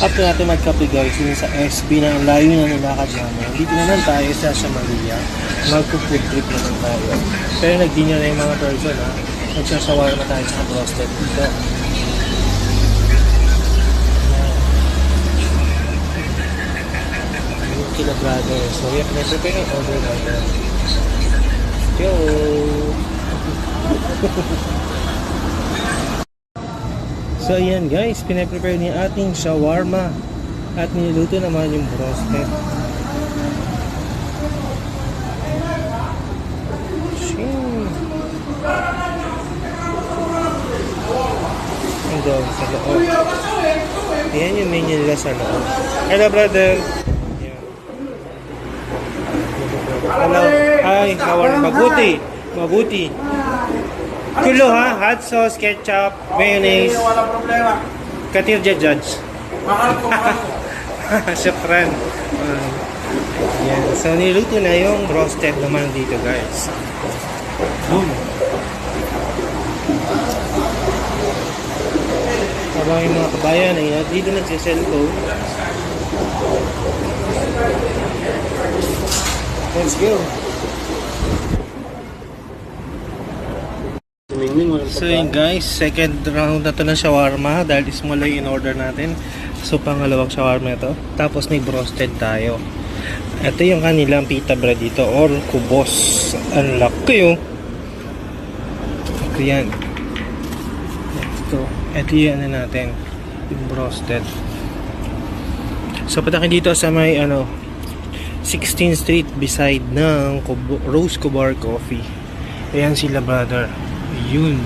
After natin magkape guys, yun sa SB na ang layo na nilakad namin. Dito naman tayo sa Maria. Magpo-food trip naman tayo. Pero nag-dinner na yung mga person ha. Nagsasawar na tayo sa roasted dito. Yung kila brother. So yeah, pinag-prepare yung order natin. Yo! So ayan guys, pinaprepare ni ating shawarma at niluto naman yung roasted. Ang doon sa loob. Ayan yung menu nila sa loob. Hello brother! Hello! Hi! Shawarma! Mabuti! Kulo ha, hot sauce, ketchup, mayonnaise. Wala problema. Katir judge. Mahal ko. Syukran. Yan. So niluto na yung roasted naman dito guys. Boom. Habang yung mga kabayan ay dito nagsiselfone. Let's go. So yun guys, second round na to ng shawarma dahil small lang in order natin. So pangalawang shawarma ito. Tapos may broasted tayo. Ito yung kanilang pita bread dito or kubos. Ang laki oh. Ito yan. Ito yung ano natin, yung broasted. So patakin dito sa may 16th Street beside ng Rose Kubar Coffee. Ayan sila brother. Yun.